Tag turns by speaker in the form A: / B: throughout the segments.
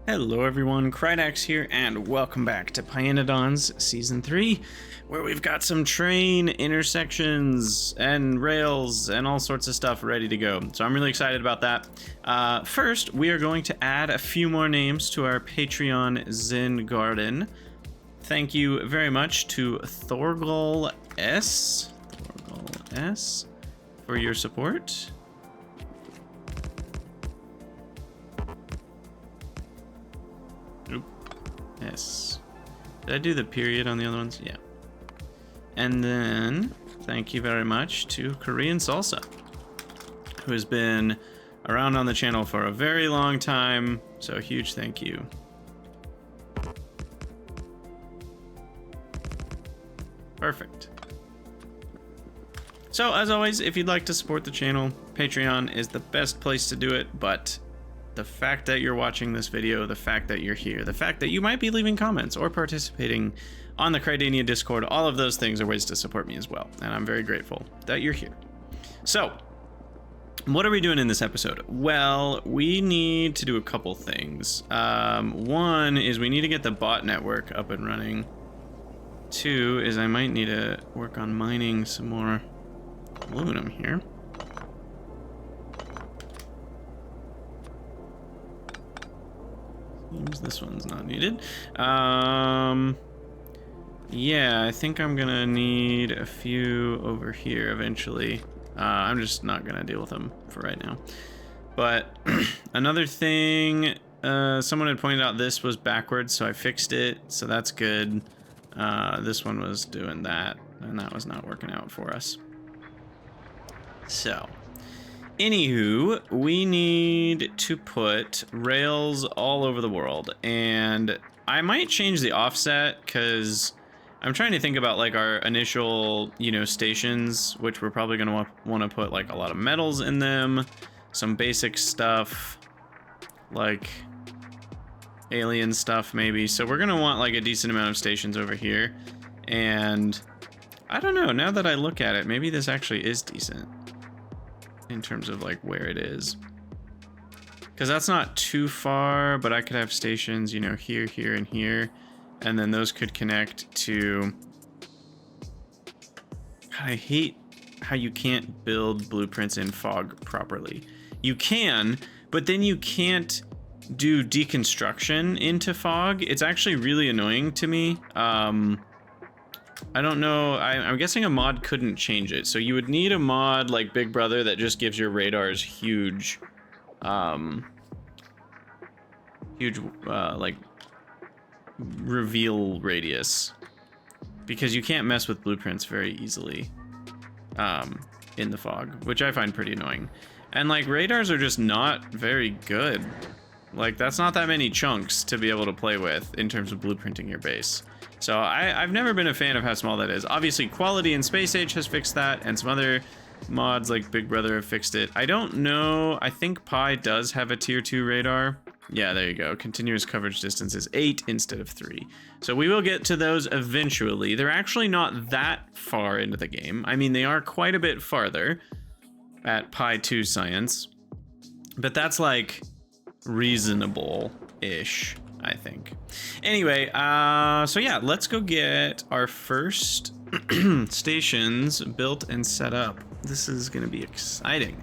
A: Hello everyone, Krydax here, and welcome back to pYanodon's Season 3, where we've got some train intersections and rails and all sorts of stuff ready to go. So I'm really excited about that. First, we are going to add a few more names to our Patreon Zen Garden. Thank you very much to Thorgal S for your support. Yes. Did I do the period on the other ones? Yeah. And then, thank you very much to Korean Salsa, who has been around on the channel for a very long time. So, huge thank you. Perfect. So, as always, if you'd like to support the channel, Patreon is the best place to do it, but the fact that you're watching this video, the fact that you're here, the fact that you might be leaving comments or participating on the Crydania Discord, all of those things are ways to support me as well. And I'm very grateful that you're here. So, what are we doing in this episode? Well, we need to do a couple things. One is we need to get the bot network up and running. Two is I might need to work on mining some more aluminum here. Seems this one's not needed. Yeah, I think I'm gonna need a few over here eventually. I'm just not gonna deal with them for right now. But another thing, someone had pointed out this was backwards, so I fixed it, so that's good. This one was doing that, and that was not working out for us. So, anywho, we need to put rails all over the world, and I might change the offset because I'm trying to think about like our initial, stations, which we're probably going to want to put like a lot of metals in them, some basic stuff, like alien stuff maybe. So we're going to want like a decent amount of stations over here, and I don't know, now that I look at it, maybe this actually is decent in terms of like where it is, because that's not too far, but I could have stations, here, here, and here, and then those could connect to... I hate how you can't build blueprints in fog properly. You can, but then you can't do deconstruction into fog. It's actually really annoying to me. I don't know, I'm guessing a mod couldn't change it. So you would need a mod like Big Brother that just gives your radars huge, like reveal radius, because you can't mess with blueprints very easily in the fog, which I find pretty annoying. And like radars are just not very good. Like that's not that many chunks to be able to play with in terms of blueprinting your base. So I've never been a fan of how small that is. Obviously, Quality and Space Age has fixed that, and some other mods like Big Brother have fixed it. I don't know. I think Pi does have a tier 2 radar. Yeah, there you go. Continuous coverage distance is 8 instead of 3. So we will get to those eventually. They're actually not that far into the game. I mean, they are quite a bit farther at Pi 2 science, but that's like reasonable-ish, I think. Anyway, so yeah, let's go get our first stations built and set up. This is gonna be exciting.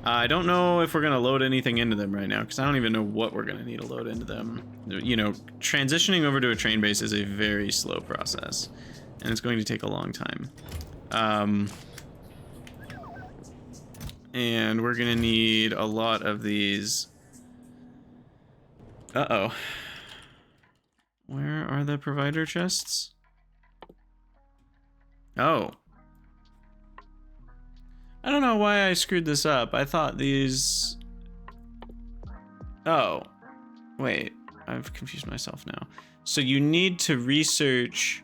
A: I don't know if we're gonna load anything into them right now, because I don't even know what we're gonna need to load into them. Transitioning over to a train base is a very slow process, and it's going to take a long time. And we're gonna need a lot of these. Uh-oh. Where are the provider chests? Oh. I don't know why I screwed this up. I thought these... Oh. Wait. I've confused myself now. So you need to research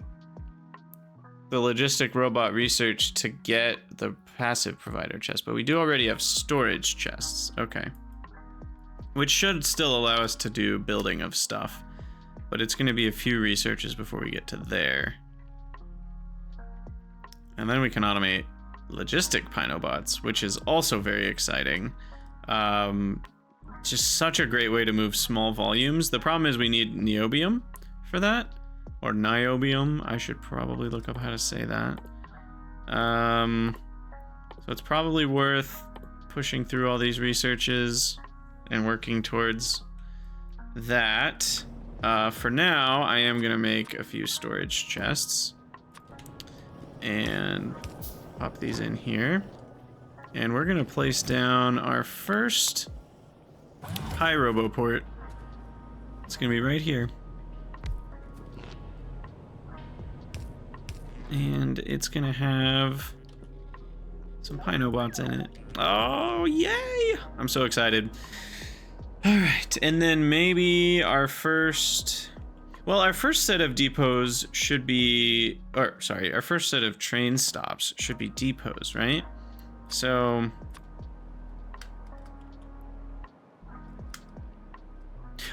A: the logistic robot research to get the passive provider chest, but we do already have storage chests. Okay. Which should still allow us to do building of stuff. But it's going to be a few researches before we get to there. And then we can automate logistic pinobots, which is also very exciting. It's just such a great way to move small volumes. The problem is we need niobium for that, or niobium. I should probably look up how to say that. So it's probably worth pushing through all these researches and working towards that. For now, I am gonna make a few storage chests and pop these in here. And we're gonna place down our first pyroboport. It's gonna be right here. And it's gonna have some pinobots in it. Oh, yay! I'm so excited. All right, and then maybe our first... Well, our first set of depots should be... Or, sorry, our first set of train stops should be depots, right? So...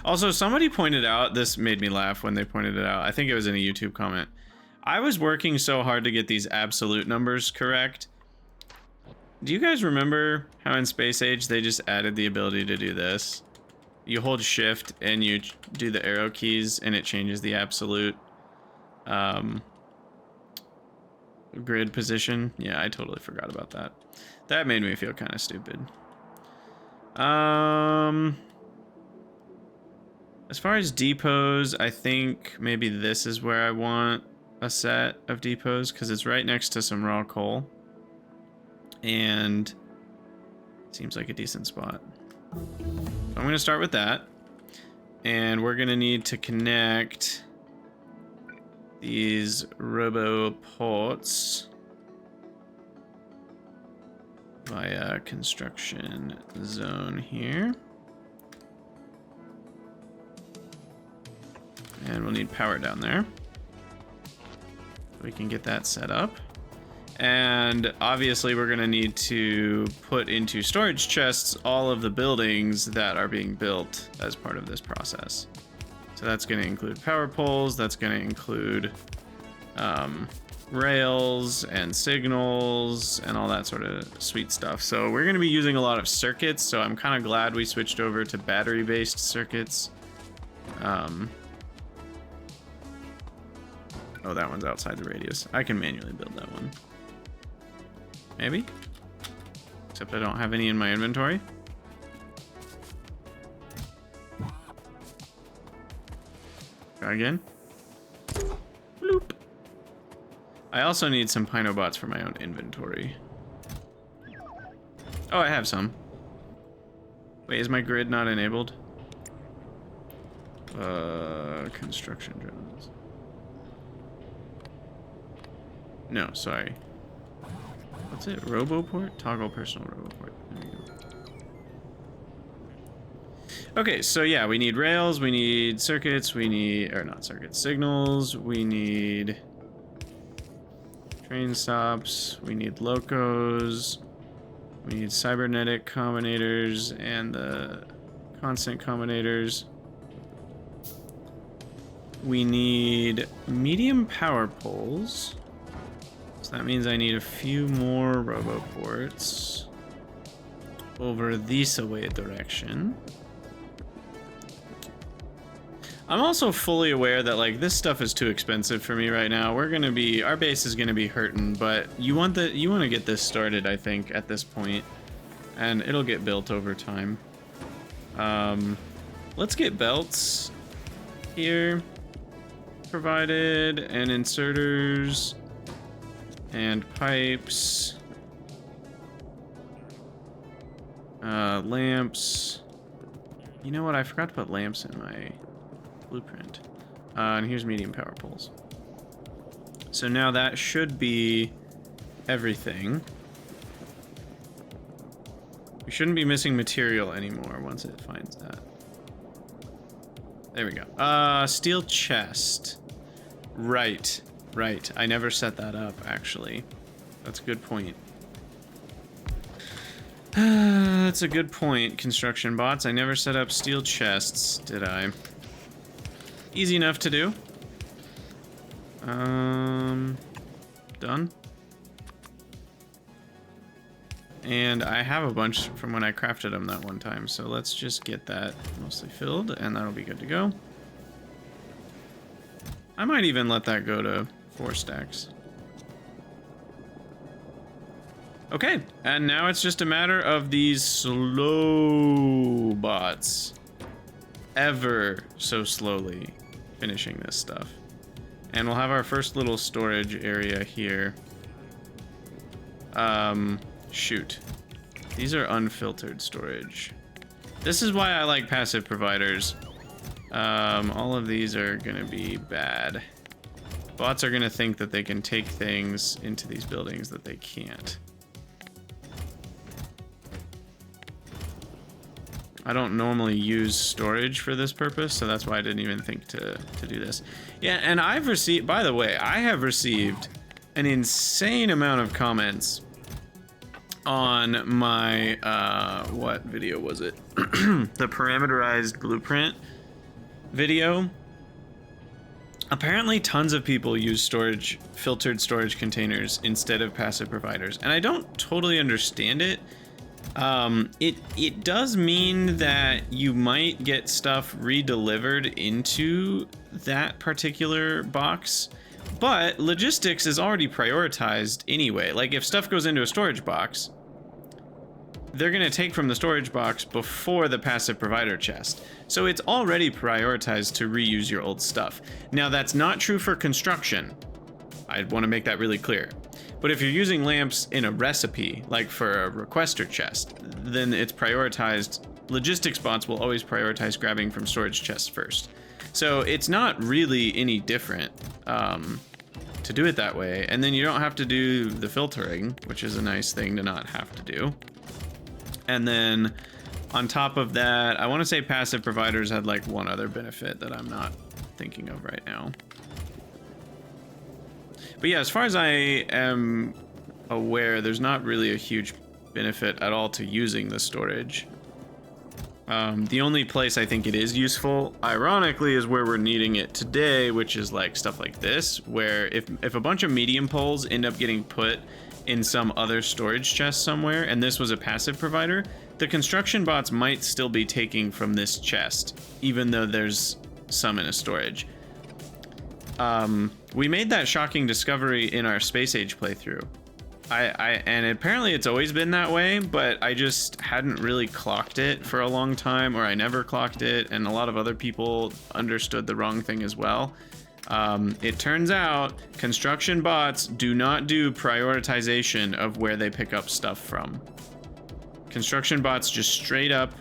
A: Also, somebody pointed out, this made me laugh when they pointed it out. I think it was in a YouTube comment. I was working so hard to get these absolute numbers correct. Do you guys remember how in Space Age they just added the ability to do this? You hold shift and you do the arrow keys and it changes the absolute grid position. Yeah, I totally forgot about that. That made me feel kind of stupid. As far as depots, I think maybe this is where I want a set of depots because it's right next to some raw coal. And seems like a decent spot. I'm going to start with that. And we're going to need to connect these roboports via construction zone here. And we'll need power down there. We can get that set up. And obviously we're going to need to put into storage chests all of the buildings that are being built as part of this process. So that's going to include power poles, that's going to include rails and signals and all that sort of sweet stuff. So we're going to be using a lot of circuits, so I'm kind of glad we switched over to battery-based circuits. Oh, that one's outside the radius. I can manually build that one. Maybe? Except I don't have any in my inventory. Try again. Bloop. I also need some pinobots for my own inventory. Oh, I have some. Wait, is my grid not enabled? Construction drones. No, sorry. What's it? Roboport? Toggle personal roboport. There we go. Okay, so yeah, we need rails, we need circuits, we need, or not circuits, signals, we need train stops, we need locos, we need cybernetic combinators and the constant combinators. We need medium power poles. So that means I need a few more roboports over this away direction. I'm also fully aware that like this stuff is too expensive for me right now. We're gonna be, our base is gonna be hurting, but you want to get this started, I think, at this point, and it'll get built over time. Let's get belts here provided and inserters. And pipes, lamps. You know what? I forgot to put lamps in my blueprint. And here's medium power poles. So now that should be everything. We shouldn't be missing material anymore once it finds that. There we go. Steel chest. Right. Right, I never set that up, actually. That's a good point. That's a good point, construction bots. I never set up steel chests, did I? Easy enough to do. Done. And I have a bunch from when I crafted them that one time. So let's just get that mostly filled and that'll be good to go. I might even let that go to 4 stacks. Okay, and now it's just a matter of these slow bots ever so slowly finishing this stuff. And we'll have our first little storage area here. Shoot. These are unfiltered storage. This is why I like passive providers. All of these are gonna be bad. Bots are gonna think that they can take things into these buildings that they can't. I don't normally use storage for this purpose, so that's why I didn't even think to do this. Yeah, and I've received, by the way, I have received an insane amount of comments on my, what video was it? The parameterized blueprint video. Apparently tons of people use filtered storage containers instead of passive providers, and I don't totally understand it. It does mean that you might get stuff re-delivered into that particular box, but logistics is already prioritized anyway. Like if stuff goes into a storage box, they're gonna take from the storage box before the passive provider chest. So it's already prioritized to reuse your old stuff. Now that's not true for construction. I want to make that really clear. But if you're using lamps in a recipe, like for a requester chest, then it's prioritized. Logistics bots will always prioritize grabbing from storage chests first. So it's not really any different to do it that way. And then you don't have to do the filtering, which is a nice thing to not have to do. And then on top of that, I want to say passive providers had like one other benefit that I'm not thinking of right now. But yeah, as far as I am aware, there's not really a huge benefit at all to using the storage. The only place I think it is useful, ironically, is where we're needing it today, which is like stuff like this, where if a bunch of medium poles end up getting put in some other storage chest somewhere, and this was a passive provider, the construction bots might still be taking from this chest, even though there's some in a storage. We made that shocking discovery in our Space Age playthrough. And apparently it's always been that way, but I just hadn't really clocked it for a long time, or I never clocked it, and a lot of other people understood the wrong thing as well. It turns out construction bots do not do prioritization of where they pick up stuff from. Construction bots just straight up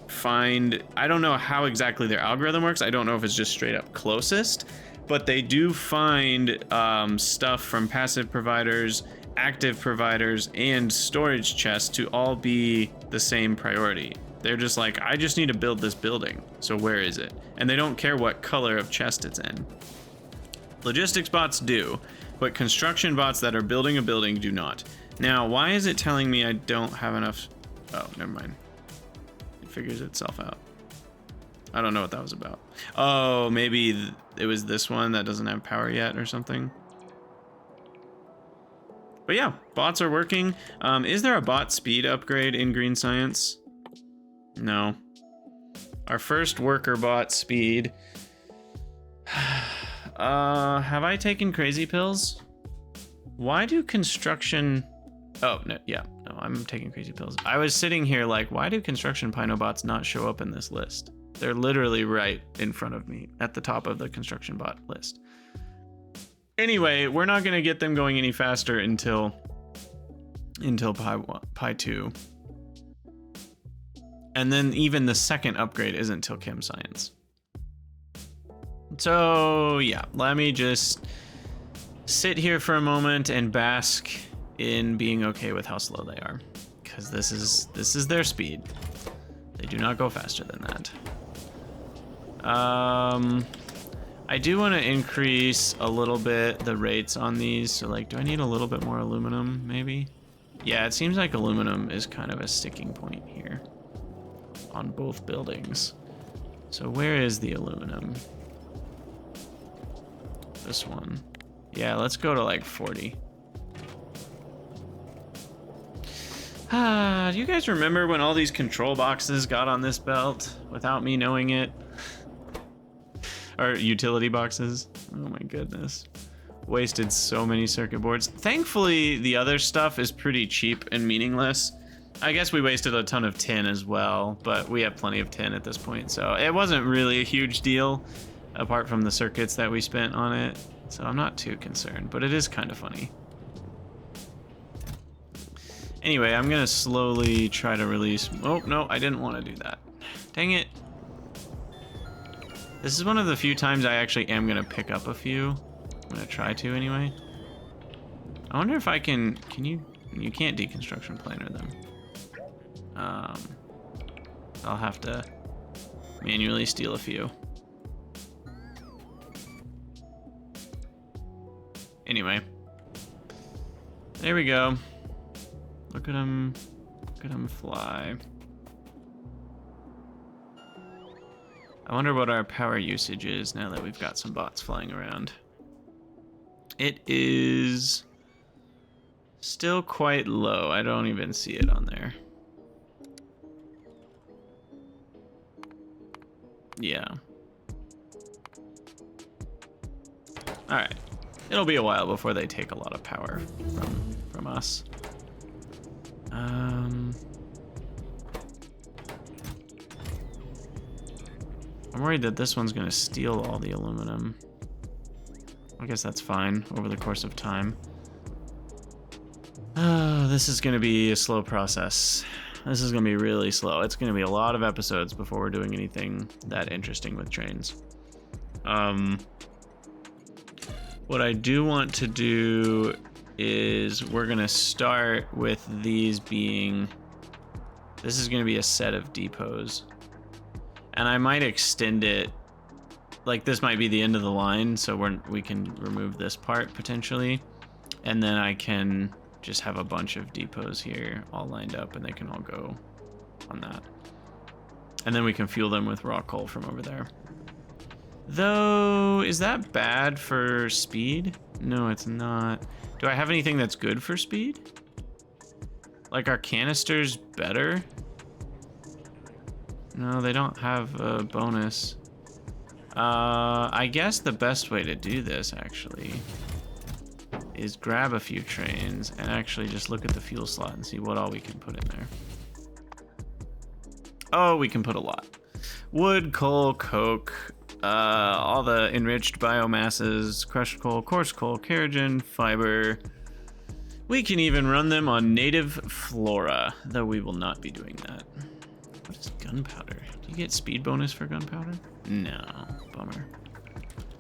A: find, I don't know how exactly their algorithm works. I don't know if it's just straight up closest, but they do find stuff from passive providers, active providers, and storage chests to all be the same priority. They're just like, I just need to build this building, so where is it? And they don't care what color of chest it's in. Logistics bots do, but construction bots that are building a building do not. Now, why is it telling me I don't have enough? Oh, never mind. It figures itself out. I don't know what that was about. Oh, maybe it was this one that doesn't have power yet or something. But yeah, bots are working. Is there a bot speed upgrade in Green Science? No. Our first worker bot speed. Have I taken crazy pills? Why do construction... Oh, no, yeah. No, I'm taking crazy pills. I was sitting here like, why do construction pinobots not show up in this list? They're literally right in front of me at the top of the construction bot list. Anyway, we're not going to get them going any faster until Pi 2. And then even the second upgrade isn't until Chem Science. So yeah, let me just sit here for a moment and bask in being okay with how slow they are, because this is their speed. They do not go faster than that. I do want to increase a little bit the rates on these. So like, do I need a little bit more aluminum maybe? Yeah, it seems like aluminum is kind of a sticking point here on both buildings. So where is the aluminum? This one. Yeah, let's go to like 40. Do you guys remember when all these control boxes got on this belt without me knowing it? Or utility boxes? Oh my goodness. Wasted so many circuit boards. Thankfully, the other stuff is pretty cheap and meaningless. I guess we wasted a ton of tin as well, but we have plenty of tin at this point, so it wasn't really a huge deal, apart from the circuits that we spent on it. So I'm not too concerned, but it is kind of funny. Anyway, I'm gonna slowly try to release... Oh, no, I didn't want to do that. Dang it. This is one of the few times I actually am gonna pick up a few. I'm gonna try to anyway. I wonder if I can you can't deconstruction planer them. I'll have to manually steal a few. Anyway. There we go. Look at him fly. I wonder what our power usage is now that we've got some bots flying around. It is still quite low. I don't even see it on there. Yeah. All right. It'll be a while before they take a lot of power from us. I'm worried that this one's gonna steal all the aluminum. I guess that's fine over the course of time. This is gonna be a slow process. This is gonna be really slow. It's gonna be a lot of episodes before we're doing anything that interesting with trains. What I do want to do is we're gonna start with these being... This is gonna be a set of depots. And I might extend it, like this might be the end of the line, so we can remove this part potentially. And then I can just have a bunch of depots here all lined up and they can all go on that. And then we can fuel them with raw coal from over there. Though, is that bad for speed? No, it's not. Do I have anything that's good for speed? Like, are canisters better? No, they don't have a bonus. I guess the best way to do this, actually, is grab a few trains and actually just look at the fuel slot and see what all we can put in there. Oh, we can put a lot. Wood, coal, coke, all the enriched biomasses, crushed coal, coarse coal, kerogen, fiber. We can even run them on native flora, though we will not be doing that. What is gunpowder? Do you get speed bonus for gunpowder? No, bummer.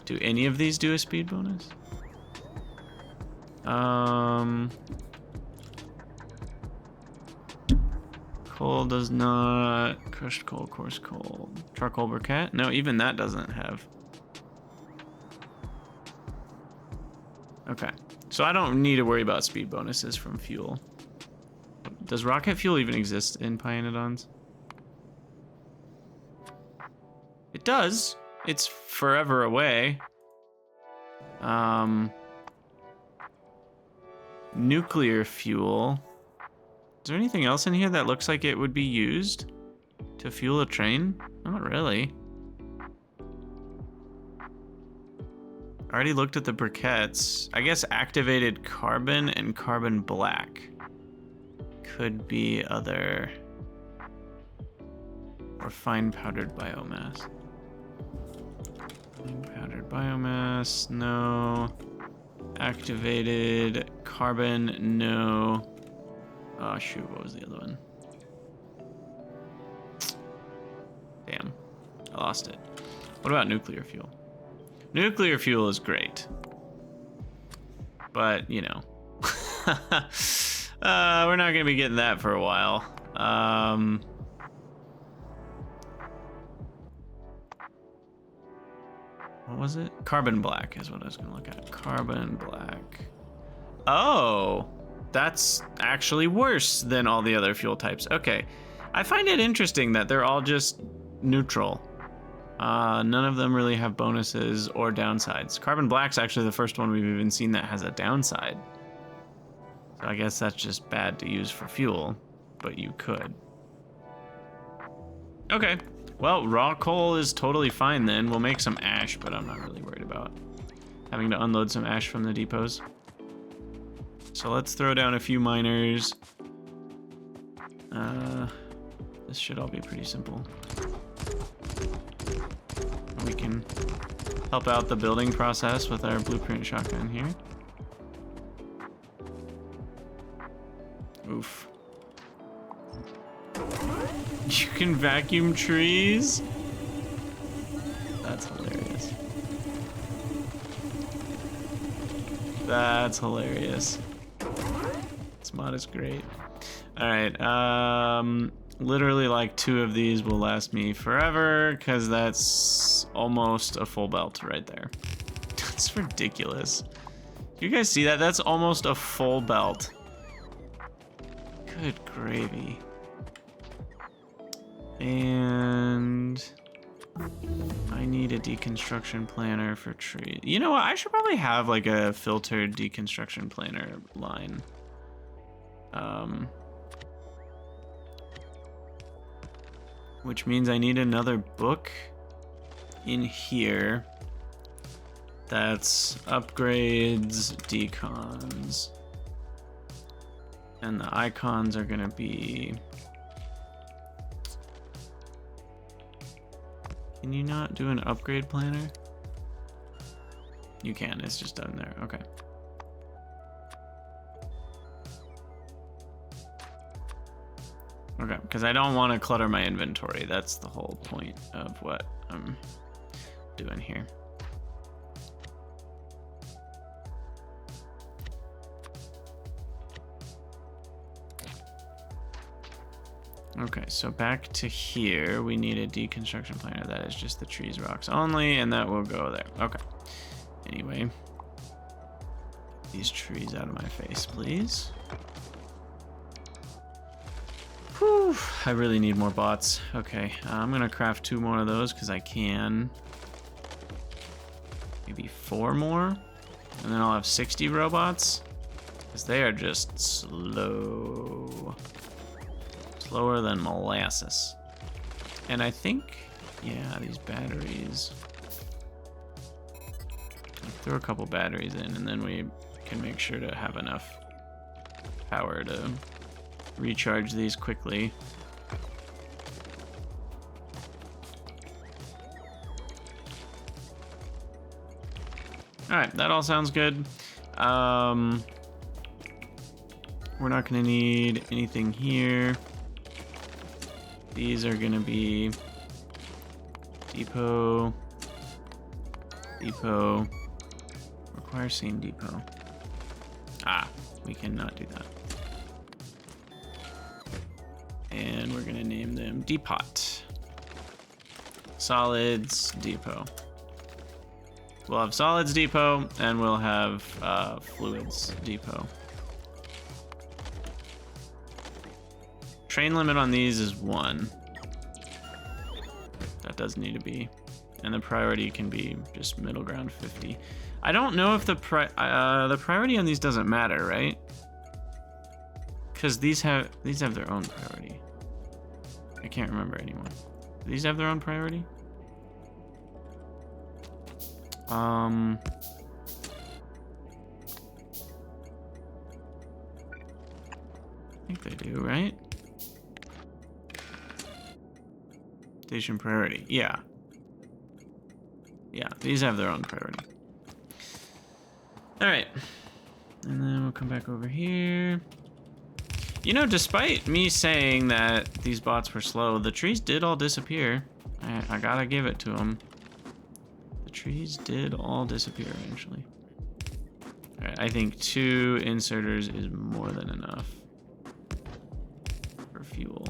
A: Do any of these do a speed bonus? Coal does not. Crushed coal, coarse coal. Charcoal briquette? No, even that doesn't have. Okay, so I don't need to worry about speed bonuses from fuel. Does rocket fuel even exist in pyanodon's? It does. It's forever away. Nuclear fuel. Is there anything else in here that looks like it would be used to fuel a train? Not really. I already looked at the briquettes. I guess activated carbon and carbon black could be other. Or fine powdered biomass. Fine powdered biomass, no. Activated carbon, no. Oh shoot, what was the other one? Damn, I lost it. What about nuclear fuel? Nuclear fuel is great. But, you know. We're not gonna be getting that for a while. What was it? Carbon black is what I was gonna look at. Carbon black. Oh, that's actually worse than all the other fuel types. Okay, I find it interesting that they're all just neutral. None of them really have bonuses or downsides. Carbon black's actually the first one we've even seen that has a downside. So I guess that's just bad to use for fuel. but you could. Okay. Well, raw coal is totally fine then. We'll make some ash, but I'm not really worried about having to unload some ash from the depots. So let's throw down a few miners. This should all be pretty simple. We can help out the building process with our blueprint shotgun here. Oof. You can vacuum trees? That's hilarious. That's hilarious. This mod is great. Alright, literally like 2 of these will last me forever, because that's almost a full belt right there. That's ridiculous. You guys see that? That's almost a full belt. Good gravy. And I need a deconstruction planner for trees. You know what? I should probably have like a filtered deconstruction planner line. Which means I need another book in here. That's upgrades, decons. And the icons are gonna be... Can you not do an upgrade planner? You can, it's just done there, okay. Okay, because I don't want to clutter my inventory. That's the whole point of what I'm doing here. Okay, so back to here, we need a deconstruction planner. That is just the trees, rocks only, and that will go there. Okay. Anyway, these trees out of my face, please. Whew, I really need more bots. Okay, I'm gonna craft 2 more of those because I can. Maybe 4 more, and then I'll have 60 robots, because they are just slow. Slower than molasses. And I think, yeah, these batteries. I'll throw a couple batteries in, and then we can make sure to have enough power to recharge these quickly. Alright, that all sounds good. We're not gonna need anything here. These are gonna be depot, depot, require same depot. Ah, we cannot do that. And we're gonna name them depot. Solids depot. We'll have solids depot, and we'll have fluids depot. Train limit on these is 1. That does need to be. And the priority can be just middle ground 50. I don't know if the priority on these doesn't matter, right? Because these have their own priority. I can't remember anymore. Do these have their own priority? I think they do, right? Station priority, yeah. Yeah, these have their own priority. All right, and then we'll come back over here. You know, despite me saying that these bots were slow, the trees did all disappear. I gotta give it to them. The trees did all disappear eventually. All right, I think 2 inserters is more than enough for fuel.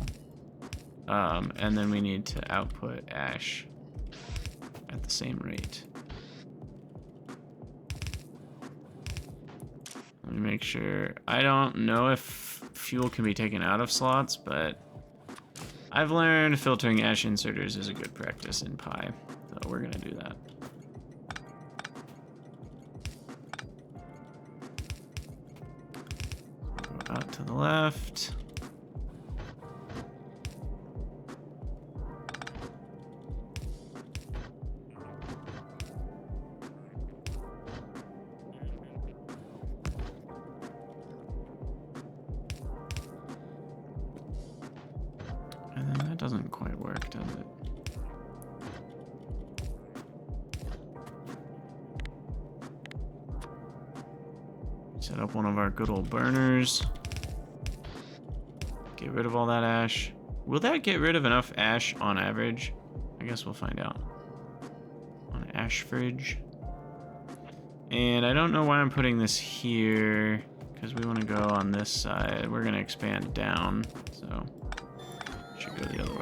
A: And then we need to output ash at the same rate. Let me make sure. I don't know if fuel can be taken out of slots, but I've learned filtering ash inserters is a good practice in Pi, so we're gonna do that. Go out to the left. doesn't quite work, does it? Set up one of our good old burners. Get rid of all that ash. Will that get rid of enough ash on average? I guess we'll find out. On ash fridge. And I don't know why I'm putting this here, because we want to go on this side. We're going to expand down, so it should go the other way.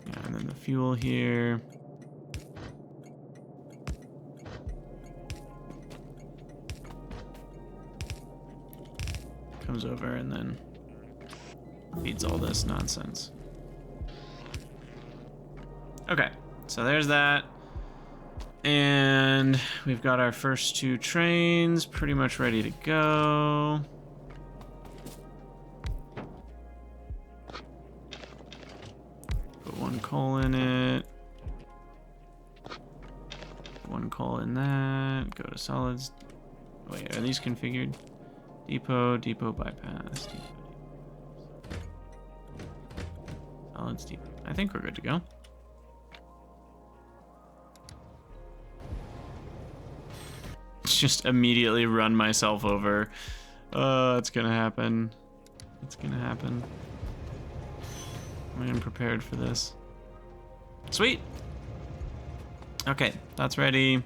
A: Yeah, and then the fuel here. Comes over and then feeds all this nonsense. Okay, so there's that. And we've got our first 2 trains pretty much ready to go. Put 1 coal in it. 1 coal in that. Go to solids. Wait, are these configured? Depot bypass. Solids depot. I think we're good to go. Just immediately run myself over. It's gonna happen. It's gonna happen. I am prepared for this. Sweet. Okay, that's ready.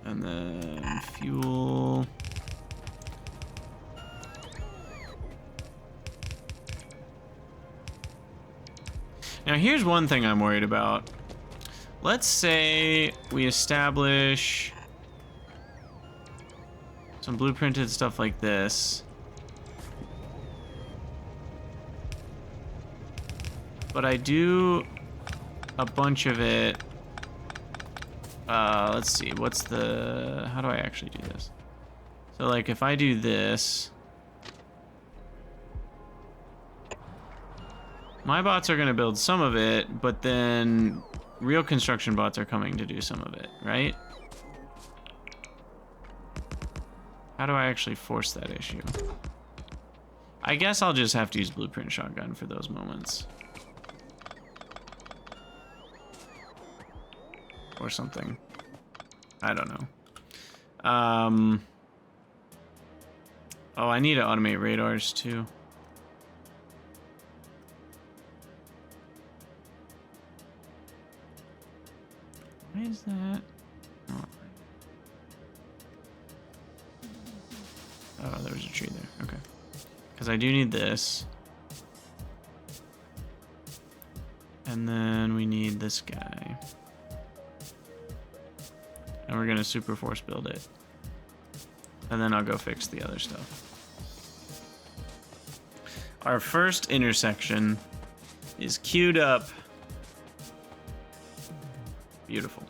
A: And then fuel. Now here's one thing I'm worried about. Let's say we establish some blueprinted stuff like this. But I do a bunch of it. Let's see, what's the, how do I actually do this? So like if I do this, my bots are going to build some of it, but then real construction bots are coming to do some of it, right? How do I actually force that issue? I guess I'll just have to use blueprint shotgun for those moments. Or something. I don't know. Oh, I need to automate radars too. Why is that? Oh, there was a tree there. Okay. Because I do need this. And then we need this guy. And we're gonna super force build it. And then I'll go fix the other stuff. Our first intersection is queued up. Beautiful.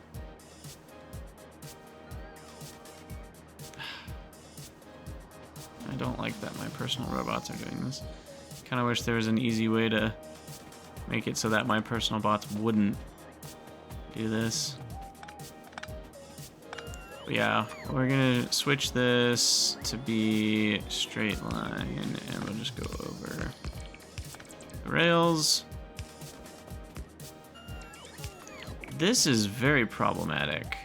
A: I don't like that my personal robots are doing this. Kind of wish there was an easy way to make it so that my personal bots wouldn't do this. But yeah, we're gonna switch this to be straight line, and we'll just go over the rails. This is very problematic.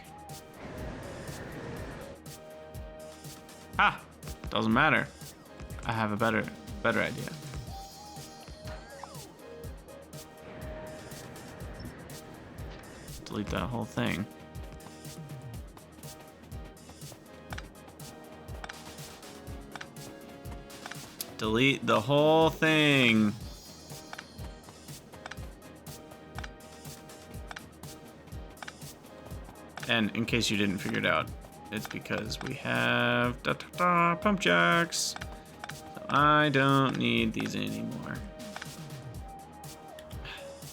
A: Ah, doesn't matter. I have a better idea. Delete that whole thing. Delete the whole thing. And in case you didn't figure it out, it's because we have pump jacks. So I don't need these anymore.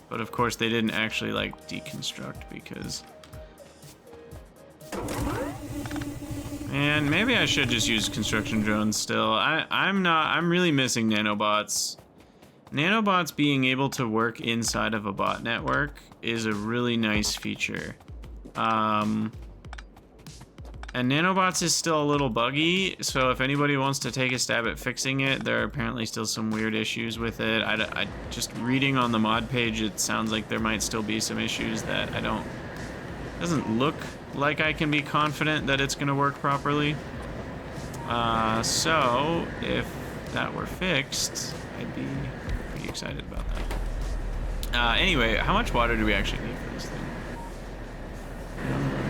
A: But of course they didn't actually like deconstruct because... Man, maybe I should just use construction drones still. I'm really missing nanobots. Nanobots being able to work inside of a bot network is a really nice feature. And Nanobots is still a little buggy, so if anybody wants to take a stab at fixing it, there are apparently still some weird issues with it. I just reading on the mod page, it sounds like there might still be some issues that doesn't look like I can be confident that it's gonna work properly. So if that were fixed, I'd be pretty excited about that. Anyway, how much water do we actually need for this thing? I don't remember.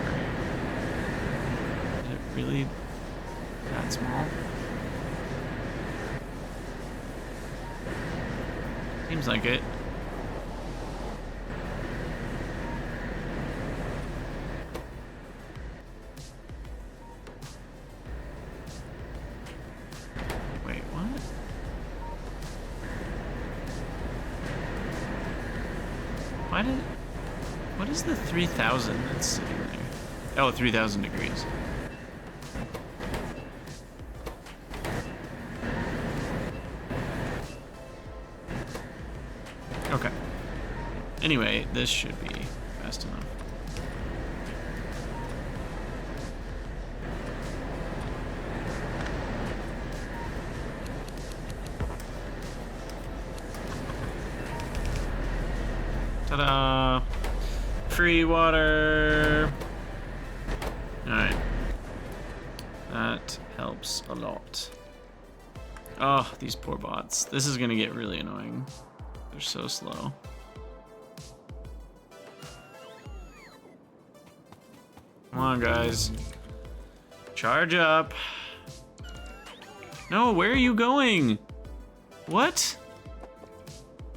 A: Is it really that small? Seems like it. Wait, what? What is the 3000 that's sitting there? Oh, 3000 degrees. Okay. Anyway, this should be fast enough. Ta-da! Free water! Alright. That helps a lot. Oh, these poor bots. This is gonna get really annoying. They're so slow. Come on, guys. Charge up. No, where are you going? What?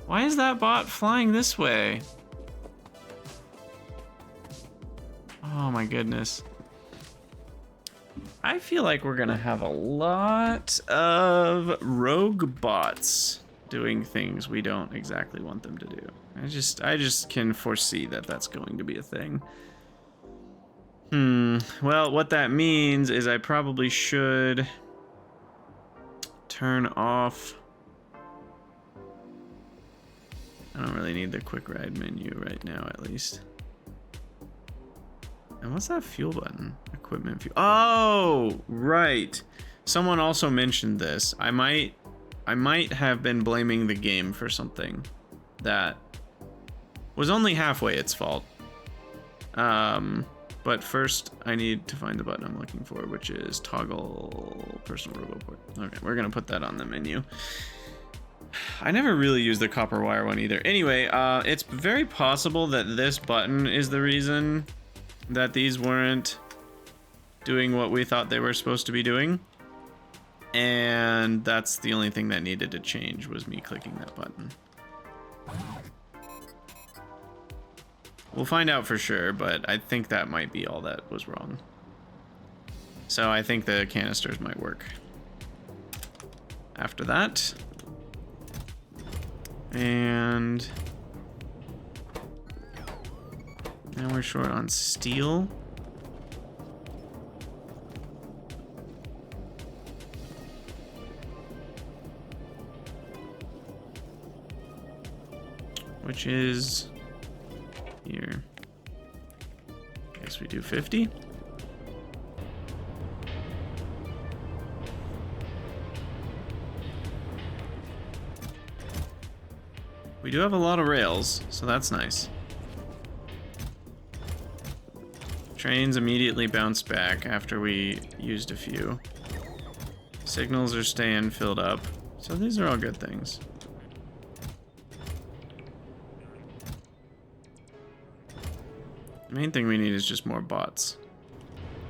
A: Why is that bot flying this way? Oh my goodness. I feel like we're gonna have a lot of rogue bots doing things we don't exactly want them to do. I just can foresee that that's going to be a thing. Well, what that means is I probably should turn off. I don't really need the quick ride menu right now, at least. And what's that fuel button? Equipment fuel. Oh, right. Someone also mentioned this. I might have been blaming the game for something that was only halfway its fault. But first I need to find the button I'm looking for, which is toggle personal roboport. Okay, we're gonna put that on the menu. I never really used the copper wire one either. Anyway, it's very possible that this button is the reason that these weren't doing what we thought they were supposed to be doing. And that's the only thing that needed to change, was me clicking that button. We'll find out for sure, but I think that might be all that was wrong. So I think the canisters might work. After that. And now we're short on steel. Which is here. I guess we do 50. We do have a lot of rails, so that's nice. Trains immediately bounce back after we used a few. Signals are staying filled up, so these are all good things. The main thing we need is just more bots.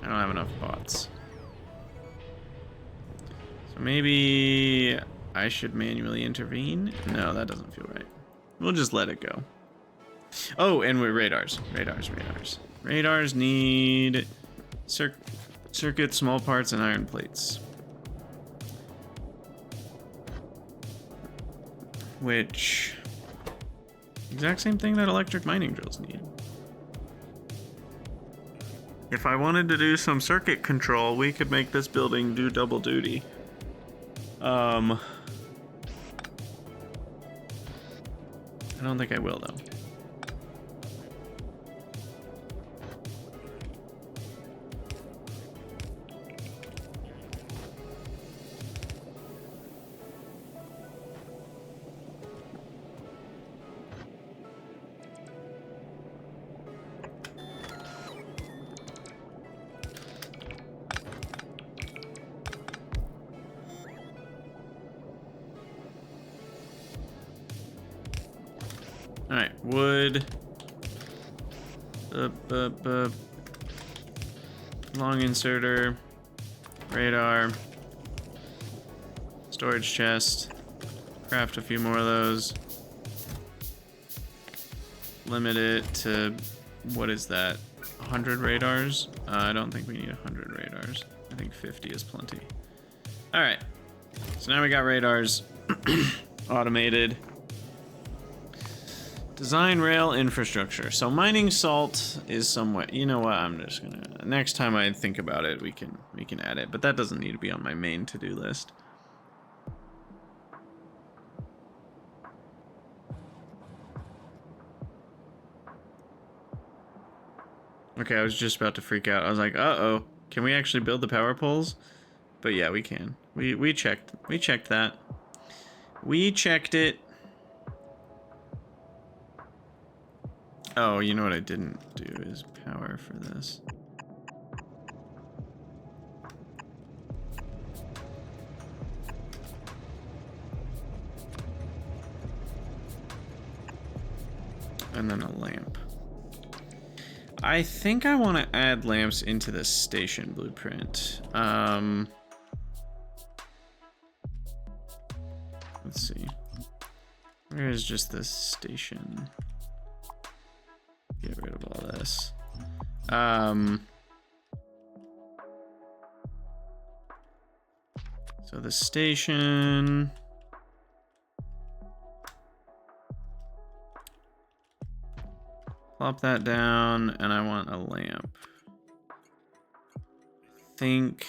A: I don't have enough bots. So maybe I should manually intervene? No, that doesn't feel right. We'll just let it go. Oh, and with radars. Radars need circuits, small parts, and iron plates. Which, exact same thing that electric mining drills need. If I wanted to do some circuit control, we could make this building do double duty. I don't think I will, though. Alright, wood. Long inserter. Radar. Storage chest. Craft a few more of those. Limit it to, what is that? 100 radars? I don't think we need 100 radars. I think 50 is plenty. Alright. So now we got radars. Automated. Design rail infrastructure. So mining salt is somewhat, you know what, I'm just gonna, next time I think about it, we can add it, but that doesn't need to be on my main to-do list. Okay, I was just about to freak out. I was like, uh-oh, can we actually build the power poles? But yeah, we can. We checked that. We checked it. Oh, you know what I didn't do is power for this. And then a lamp. I think I want to add lamps into the station blueprint. Let's see. Where is just this station? Get rid of all this. So the station. Plop that down, and I want a lamp. I think.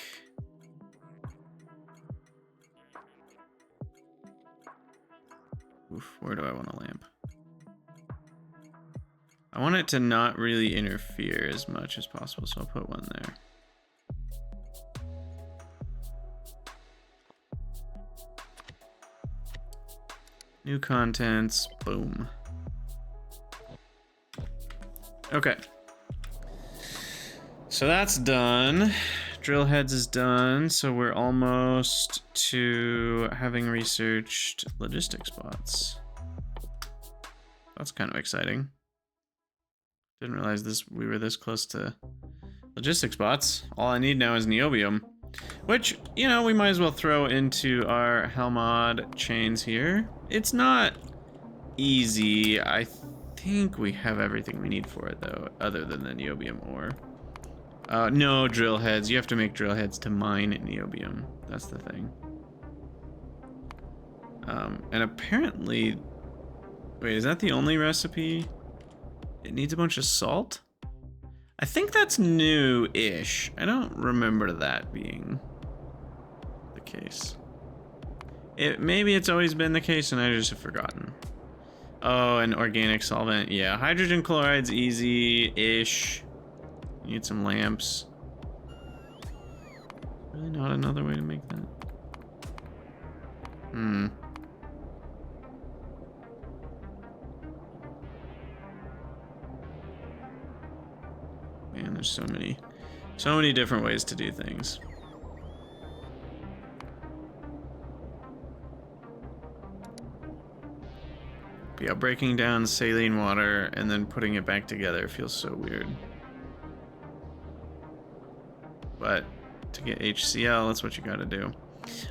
A: Oof, where do I want a lamp? I want it to not really interfere as much as possible, so I'll put one there. New contents, boom. Okay. So that's done. Drill heads is done, so we're almost to having researched logistic spots. That's kind of exciting. Didn't realize we were this close to logistic spots. All I need now is niobium, which, you know, we might as well throw into our Helmod chains here. It's not easy. I think we have everything we need for it, though, other than the niobium ore. No drill heads. You have to make drill heads to mine niobium. That's the thing. And apparently... Wait, is that the only recipe? It needs a bunch of salt? I think that's new-ish. I don't remember that being the case. Maybe it's always been the case and I just have forgotten. Oh, an organic solvent. Yeah, hydrogen chloride's easy-ish. Need some lamps. Really not another way to make that? Hmm. Man, there's so many different ways to do things. But yeah, breaking down saline water and then putting it back together feels so weird. But to get HCl, that's what you gotta do.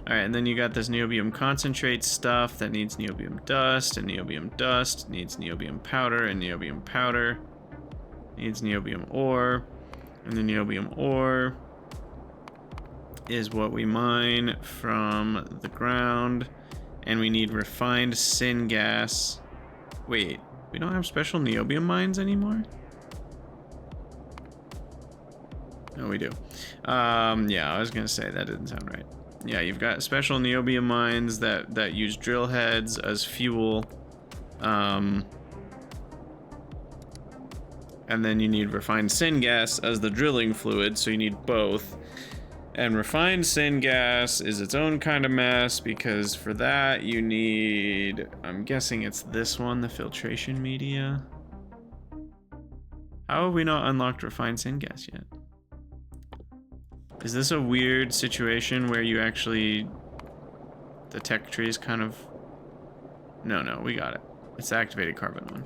A: Alright, and then you got this niobium concentrate stuff that needs niobium dust, and niobium dust needs niobium powder, and niobium powder needs niobium ore, and the niobium ore is what we mine from the ground, and we need refined syngas. Wait, we don't have special niobium mines anymore? No, we do. Yeah, I was gonna say that didn't sound right. Yeah, you've got special niobium mines that use drill heads as fuel, And then you need refined syngas as the drilling fluid, so you need both. And refined syngas is its own kind of mess, because for that you need, I'm guessing it's this one, the filtration media. How have we not unlocked refined syngas yet? Is this a weird situation where you actually, the tech tree is kind of, no, we got it. It's the activated carbon one.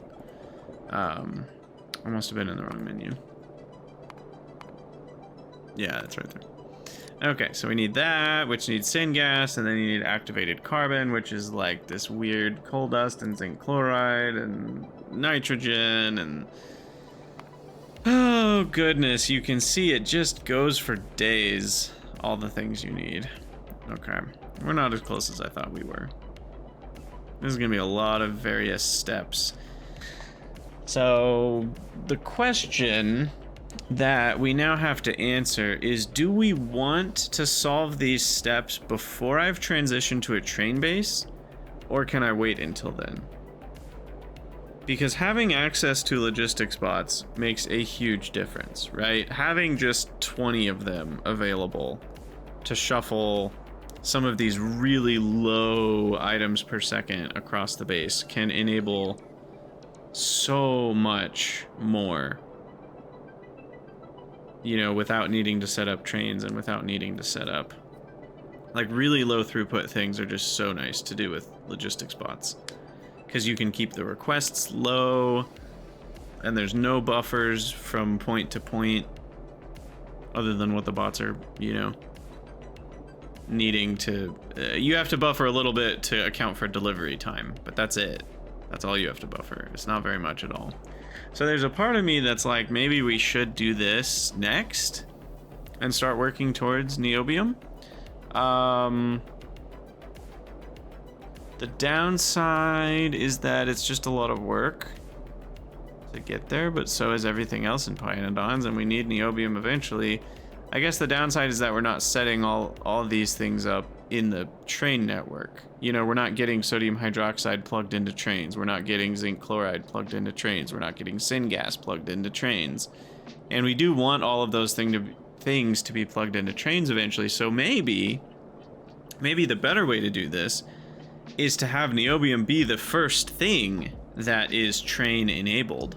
A: I must have been in the wrong menu. Yeah, that's right there. Okay, so we need that, which needs syngas, and then you need activated carbon, which is like this weird coal dust and zinc chloride and nitrogen and... Oh goodness, you can see it just goes for days, all the things you need. Okay, we're not as close as I thought we were. This is gonna be a lot of various steps. So the question that we now have to answer is, do we want to solve these steps before I've transitioned to a train base, or can I wait until then? Because having access to logistics bots makes a huge difference, right? Having just 20 of them available to shuffle some of these really low items per second across the base can enable so much more, you know, without needing to set up trains and without needing to set up, like, really low throughput things are just so nice to do with logistics bots, because you can keep the requests low and there's no buffers from point to point other than what the bots are, you know, needing to, you have to buffer a little bit to account for delivery time, but that's it. That's all you have to buffer. It's not very much at all. So there's a part of me that's like, maybe we should do this next and start working towards niobium. The downside is that it's just a lot of work to get there, but so is everything else in pyanodon's, and we need niobium eventually. I guess the downside is that we're not setting all these things up in the train network. You know, we're not getting sodium hydroxide plugged into trains. We're not getting zinc chloride plugged into trains. We're not getting syngas plugged into trains. And we do want all of those things to be plugged into trains eventually. So maybe the better way to do this is to have niobium be the first thing that is train enabled.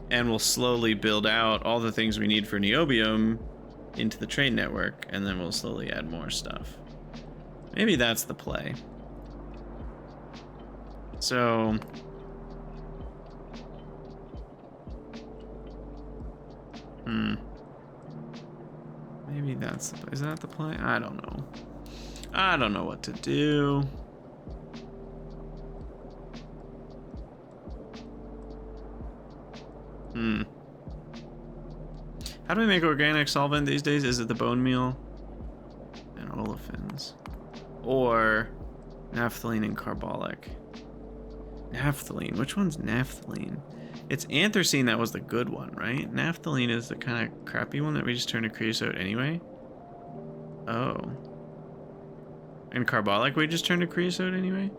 A: And we'll slowly build out all the things we need for niobium into the train network, and then we'll slowly add more stuff. Maybe that's the play. So maybe that's the play. Is that the play? I don't know. I don't know what to do. How do we make organic solvent these days? Is it the bone meal and olefins, or naphthalene and carbolic? Naphthalene. Which one's naphthalene? It's anthracene that was the good one, right? Naphthalene is the kind of crappy one that we just turn to creosote anyway. Oh. And carbolic we just turn to creosote anyway?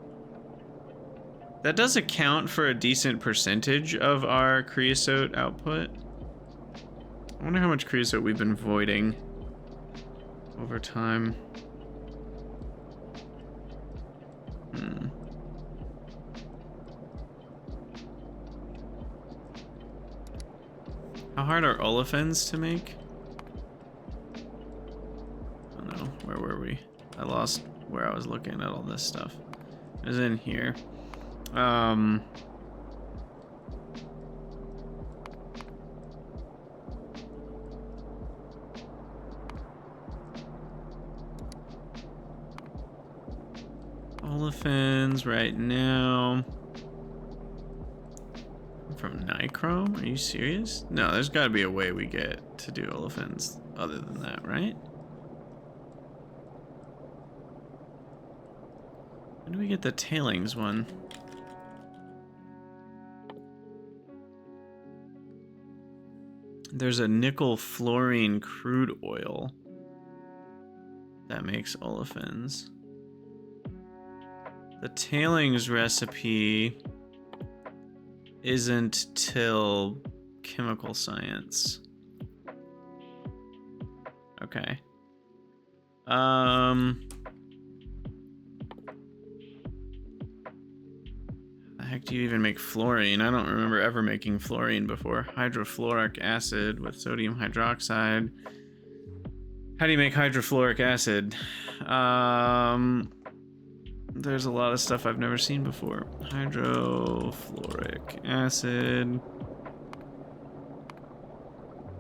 A: That does account for a decent percentage of our creosote output. I wonder how much creosote we've been voiding over time. How hard are olefins to make? I don't know. Where were we? I lost where I was looking at all this stuff. It was in here. Olefins right now. From nichrome? Are you serious? No, there's got to be a way we get to do olefins other than that, right? When do we get the tailings one? There's a nickel fluorine crude oil that makes olefins. The tailings recipe isn't till chemical science. Okay. How the heck do you even make fluorine? I don't remember ever making fluorine before. Hydrofluoric acid with sodium hydroxide. How do you make hydrofluoric acid? There's a lot of stuff I've never seen before. Hydrofluoric acid.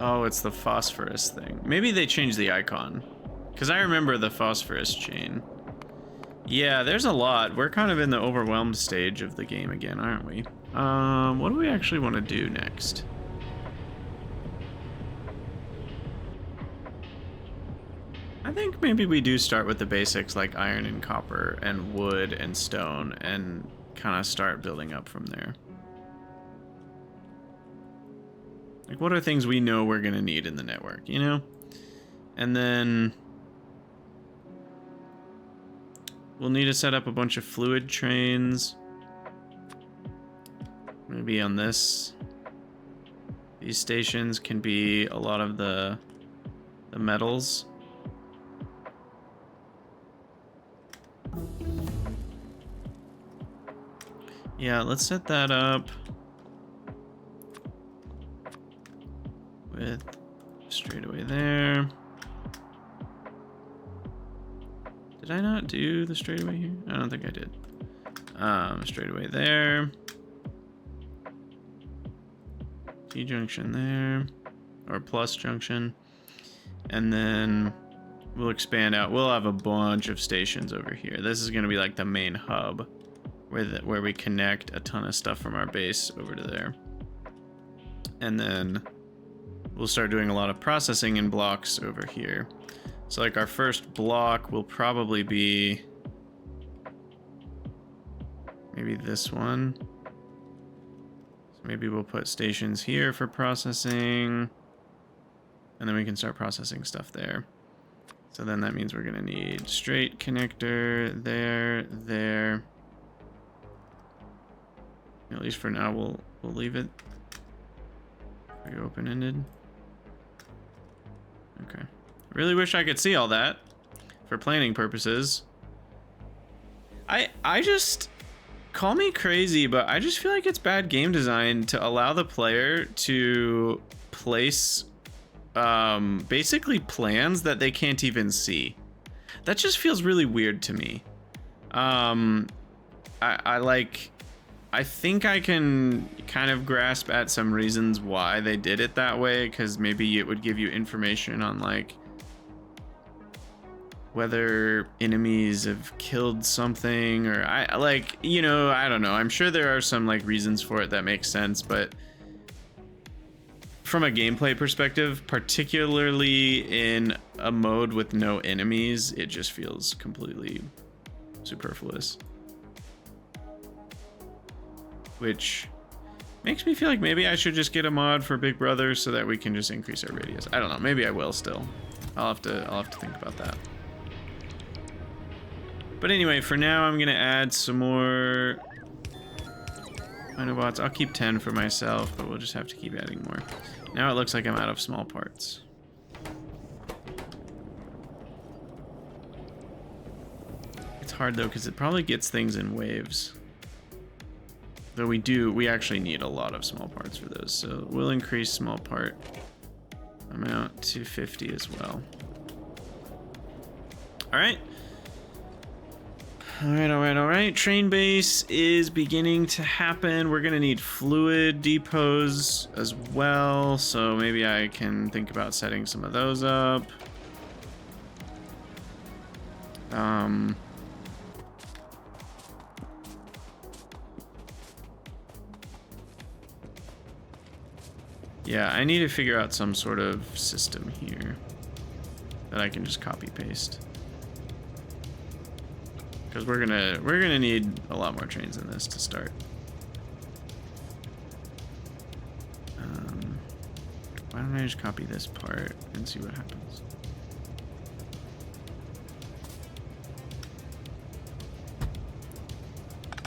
A: Oh, it's the phosphorus thing. Maybe they changed the icon. Because I remember the phosphorus chain. Yeah, there's a lot. We're kind of in the overwhelmed stage of the game again, aren't we? What do we actually want to do next? I think maybe we do start with the basics like iron and copper and wood and stone and kind of start building up from there. Like, what are things we know we're going to need in the network, you know? And then we'll need to set up a bunch of fluid trains. Maybe on this. These stations can be a lot of the metals. Yeah, let's set that up with straightaway there. Did I not do the straightaway here? I don't think I did. Straightaway there. T junction there, or plus junction. And then we'll expand out. We'll have a bunch of stations over here. This is gonna be like the main hub where we connect a ton of stuff from our base over to there. And then we'll start doing a lot of processing in blocks over here. So like our first block will probably be maybe this one. So maybe we'll put stations here for processing, and then we can start processing stuff there. So then that means we're gonna need straight connector there. At least for now, we'll leave it pretty open-ended. Okay. Really wish I could see all that for planning purposes. I just, call me crazy, but I just feel like it's bad game design to allow the player to place basically plans that they can't even see. That just feels really weird to me. I think I can kind of grasp at some reasons why they did it that way, because maybe it would give you information on like whether enemies have killed something, or I don't know. I'm sure there are some like reasons for it that make sense, but from a gameplay perspective, particularly in a mode with no enemies, it just feels completely superfluous. Which makes me feel like maybe I should just get a mod for Big Brother so that we can just increase our radius. I don't know. Maybe I will still. I'll have to think about that. But anyway, for now, I'm gonna add some more Dinobots. I'll keep 10 for myself, but we'll just have to keep adding more. Now it looks like I'm out of small parts. It's hard though, because it probably gets things in waves. Though we actually need a lot of small parts for those, so we'll increase small part amount to 50 as well. All right. All right. Train base is beginning to happen. We're gonna need fluid depots as well, so maybe I can think about setting some of those up. Yeah, I need to figure out some sort of system here that I can just copy paste. Because we're gonna need a lot more trains than this to start. Why don't I just copy this part and see what happens?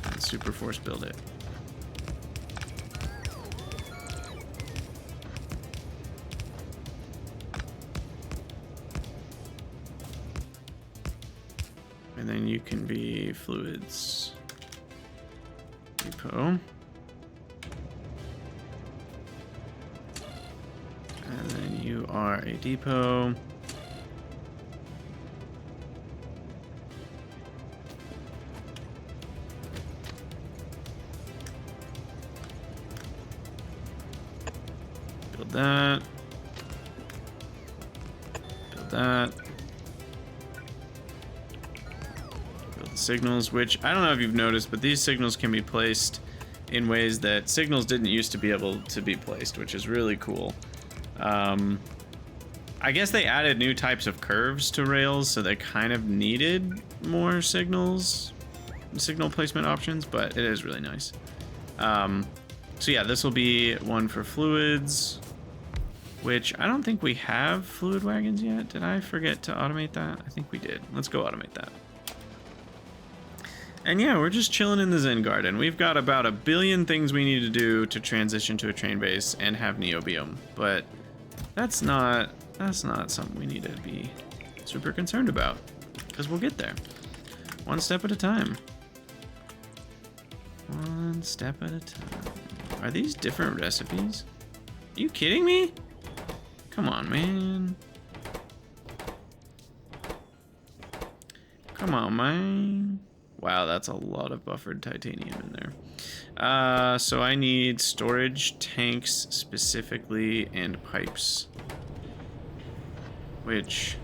A: And super force build it. then you can be fluids depot. And then you are a depot. Build that. Build that. Build the signals, which I don't know if you've noticed, but these signals can be placed in ways that signals didn't used to be able to be placed, which is really cool. I guess they added new types of curves to rails, so they kind of needed more signal placement options, but it is really nice. So yeah, this will be one for fluids, which I don't think we have fluid wagons yet. Did I forget to automate that? I think we did. Let's go automate that. And yeah, we're just chilling in the Zen Garden. We've got about 1 billion things we need to do to transition to a train base and have neobiome, but that's not something we need to be super concerned about, because we'll get there. One step at a time. One step at a time. Are these different recipes? Are you kidding me? Come on, man. Come on, man. Wow, that's a lot of buffered titanium in there. So I need storage tanks specifically and pipes. Which...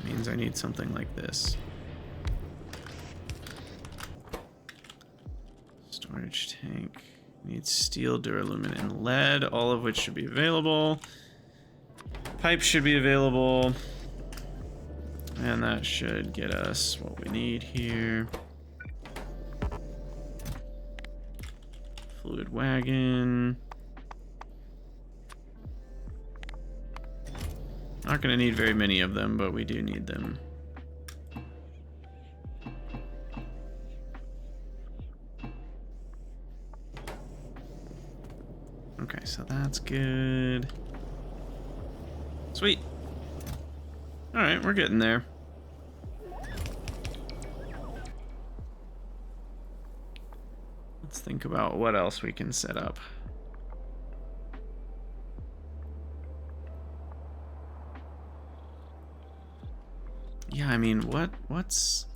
A: means I need something like this. Storage tank. Needs steel, duralumin, and lead, all of which should be available. Pipes should be available. And that should get us what we need here. Fluid wagon. Not gonna need very many of them, but we do need them. Okay, so that's good. Sweet. All right, we're getting there. Let's think about what else we can set up. Yeah, I mean, what's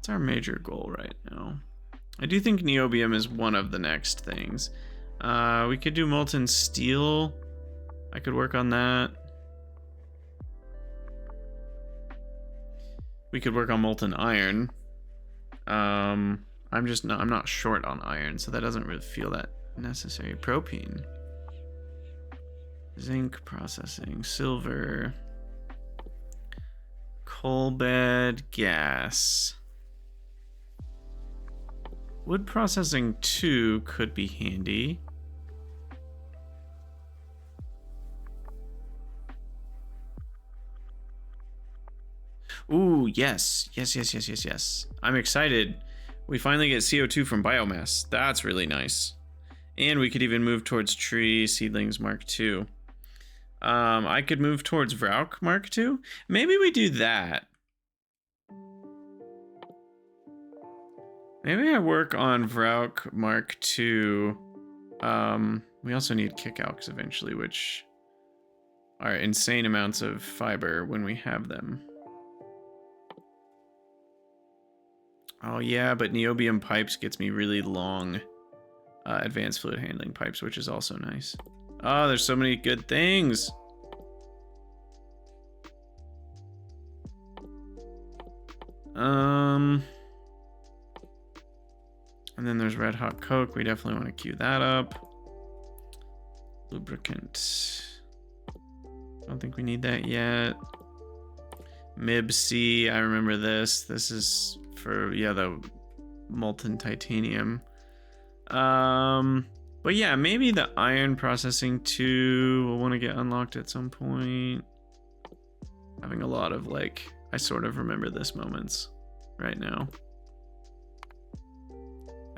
A: our major goal right now? I do think neobium is one of the next things. We could do molten steel. I could work on that. We could work on molten iron. I'm not short on iron, so that doesn't really feel that necessary. Propene. Zinc processing, silver. Coal bed, gas. Wood processing 2 could be handy. Ooh, yes. Yes. I'm excited. We finally get CO2 from biomass. That's really nice. And we could even move towards tree seedlings Mark II. I could move towards Vrauk Mark II. Maybe we do that. Maybe I work on Vrauk Mark II. We also need kickalks eventually, which are insane amounts of fiber when we have them. Oh yeah, but neobium pipes gets me really long advanced fluid handling pipes, which is also nice. Oh, there's so many good things. And then there's red hot coke. We definitely want to queue that up. Lubricant. Don't think we need that yet. MIB-C, I remember this. This is for, yeah, the molten titanium. But yeah, maybe the iron processing 2 will want to get unlocked at some point. Having a lot of, like, I sort of remember this moments right now.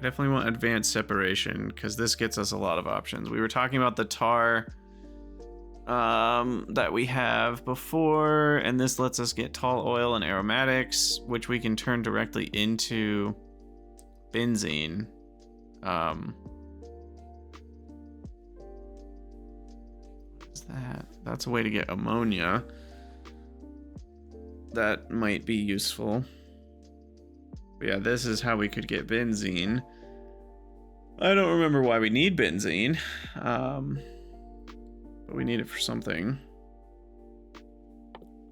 A: I definitely want advanced separation because this gets us a lot of options. We were talking about the tar that we have before, and this lets us get tall oil and aromatics, which we can turn directly into benzene. What is that? That's a way to get ammonia. That might be useful. But yeah, this is how we could get benzene. I don't remember why we need benzene. But we need it for something.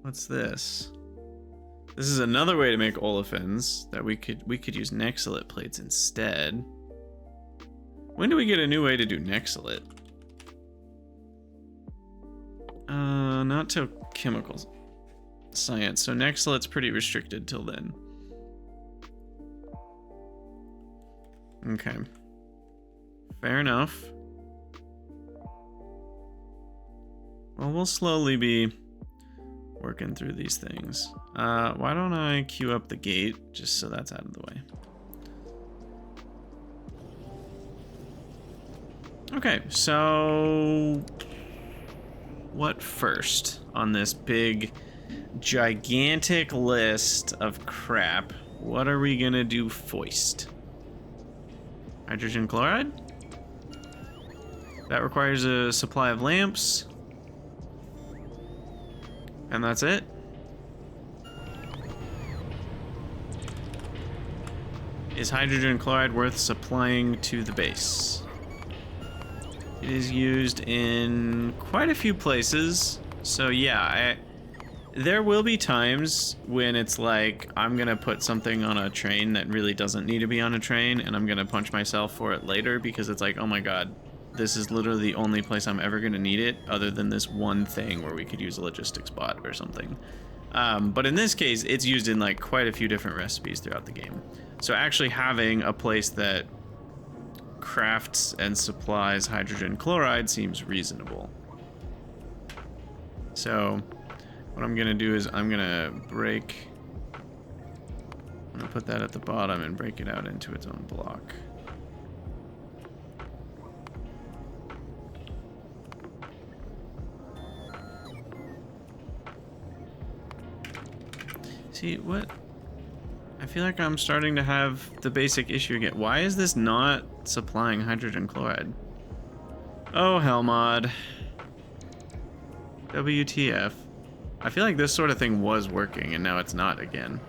A: What's this? This is another way to make olefins that we could use nexolite plates instead. When do we get a new way to do nexolite? Not till chemicals science. So nexolite's pretty restricted till then. Okay. Fair enough. Well, we'll slowly be working through these things. Why don't I queue up the gate just so that's out of the way? Okay, so what first on this big, gigantic list of crap? What are we gonna do first? Hydrogen chloride? That requires a supply of lamps. And that's it? Is hydrogen chloride worth supplying to the base? It is used in quite a few places. So yeah, there will be times when it's like, I'm gonna put something on a train that really doesn't need to be on a train, and I'm gonna punch myself for it later because it's like, oh my god, this is literally the only place I'm ever gonna need it other than this one thing where we could use a logistics bot or something. But in this case, it's used in like quite a few different recipes throughout the game. So actually having a place that crafts and supplies hydrogen chloride seems reasonable. So what I'm gonna do is I'm gonna put that at the bottom and break it out into its own block. See, what? I feel like I'm starting to have the basic issue again. Why is this not supplying hydrogen chloride? Oh, hell mod. WTF. I feel like this sort of thing was working and now it's not again.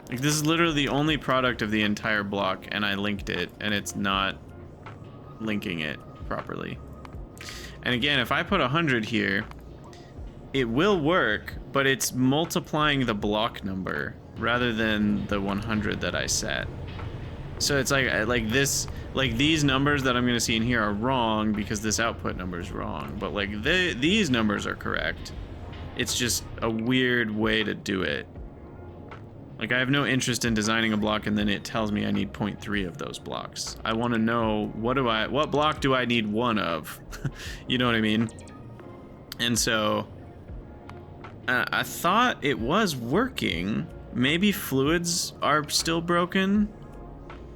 A: Like, this is literally the only product of the entire block and I linked it and it's not linking it properly. And again, if I put 100 here, it will work, but it's multiplying the block number rather than the 100 that I set. So it's like these numbers that I'm gonna see in here are wrong because this output number is wrong, but like these numbers are correct. It's just a weird way to do it. Like, I have no interest in designing a block and then it tells me I need 0.3 of those blocks. I want to know what block do I need one of? You know what I mean? And so I thought it was working. Maybe fluids are still broken.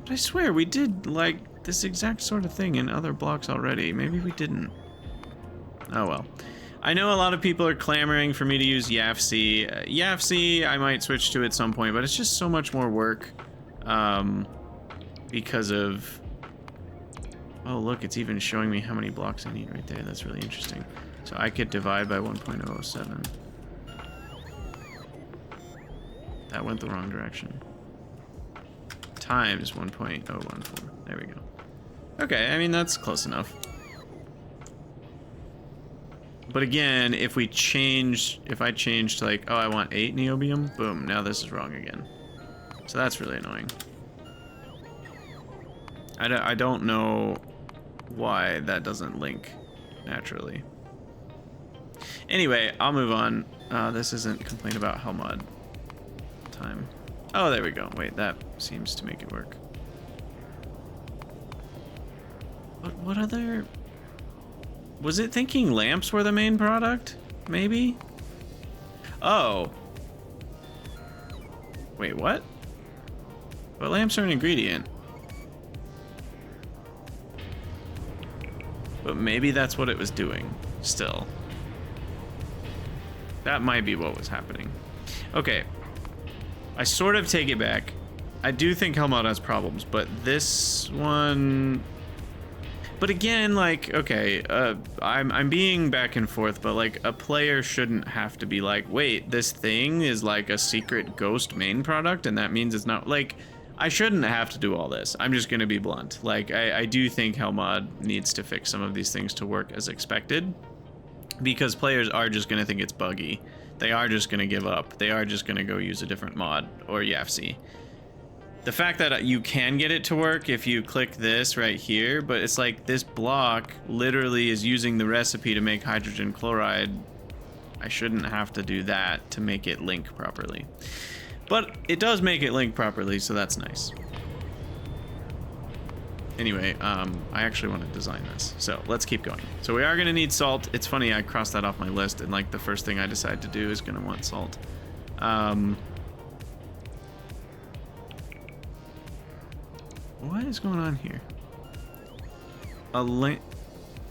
A: But I swear we did like this exact sort of thing in other blocks already. Maybe we didn't. Oh well. I know a lot of people are clamoring for me to use YAFC. YAFC, I might switch to at some point, but it's just so much more work because of... Oh, look, it's even showing me how many blocks I need right there. That's really interesting. So I could divide by 1.07. That went the wrong direction. Times 1.014. There we go. Okay, I mean, that's close enough. But again, if I change to like, oh, I want 8 niobium, boom, now this is wrong again. So that's really annoying. I don't know why that doesn't link naturally. Anyway, I'll move on. This isn't complaint about Helmod time. Oh, there we go. Wait, that seems to make it work. But what other... Was it thinking lamps were the main product? Maybe? Oh. Wait, what? But lamps are an ingredient. But maybe that's what it was doing, still. That might be what was happening. Okay. I sort of take it back. I do think Helmut has problems, but this one... But again, like, okay, I'm being back and forth, but like, a player shouldn't have to be like, wait, this thing is like a secret ghost main product, and that means it's not, like, I shouldn't have to do all this. I'm just gonna be blunt. Like, I do think Helmut needs to fix some of these things to work as expected, because players are just gonna think it's buggy. They are just gonna give up. They are just gonna go use a different mod, or YAFC. The fact that you can get it to work if you click this right here, but it's like this block literally is using the recipe to make hydrogen chloride. I shouldn't have to do that to make it link properly. But it does make it link properly, so that's nice. Anyway, I actually want to design this, so let's keep going. So we are going to need salt. It's funny, I crossed that off my list, and like the first thing I decide to do is going to want salt. What is going on here?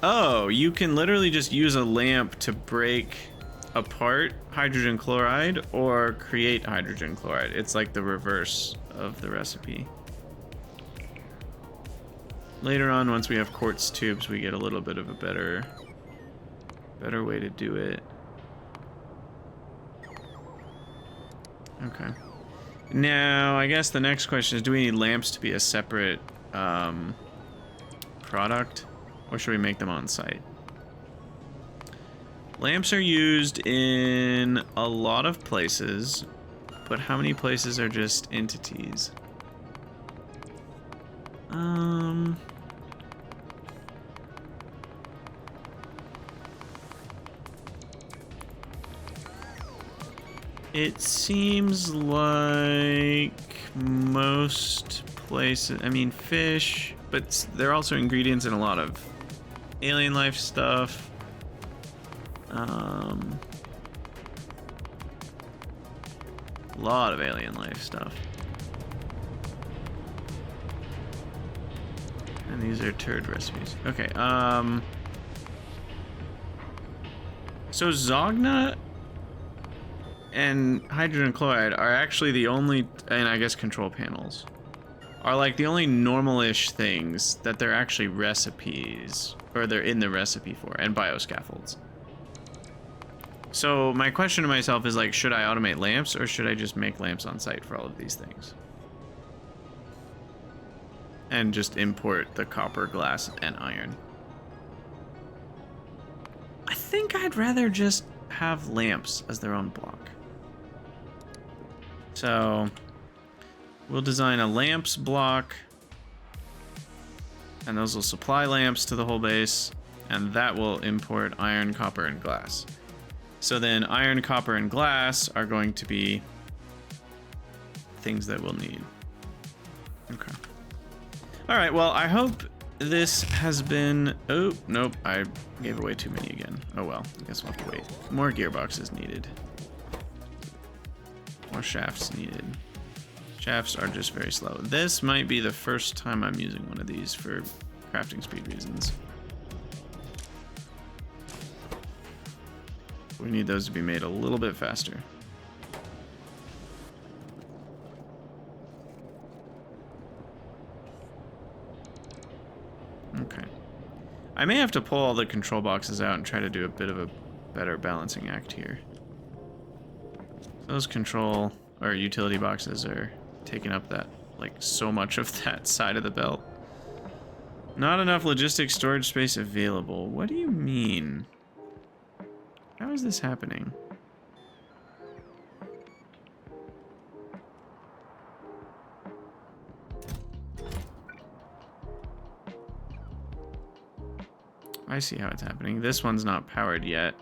A: Oh, you can literally just use a lamp to break apart hydrogen chloride or create hydrogen chloride. It's like the reverse of the recipe. Later on, once we have quartz tubes, we get a little bit of a better way to do it. Okay. Now, I guess the next question is, do we need lamps to be a separate product, or should we make them on site? Lamps are used in a lot of places, but how many places are just entities? It seems like most places, I mean fish, but they're also ingredients in a lot of alien life stuff. A lot of alien life stuff. And these are turd recipes. Okay, so Zogna and hydrogen chloride are actually the only, and I guess control panels, are like the only normal-ish things that they're actually recipes, or they're in the recipe for, and bioscaffolds. So my question to myself is like, should I automate lamps, or should I just make lamps on site for all of these things? And just import the copper, glass, and iron. I think I'd rather just have lamps as their own block. So we'll design a lamps block, and those will supply lamps to the whole base, and that will import iron, copper, and glass. So then iron, copper, and glass are going to be things that we'll need. Okay. All right, well, I hope this has been... Oh, nope, I gave away too many again. Oh well, I guess we'll have to wait. More gearboxes needed. More shafts needed. Shafts are just very slow. This might be the first time I'm using one of these for crafting speed reasons. We need those to be made a little bit faster. Okay. I may have to pull all the control boxes out and try to do a bit of a better balancing act here. Those control or utility boxes are taking up that, like, so much of that side of the belt. Not enough logistics storage space available. What do you mean? How is this happening? I see how it's happening. This one's not powered yet.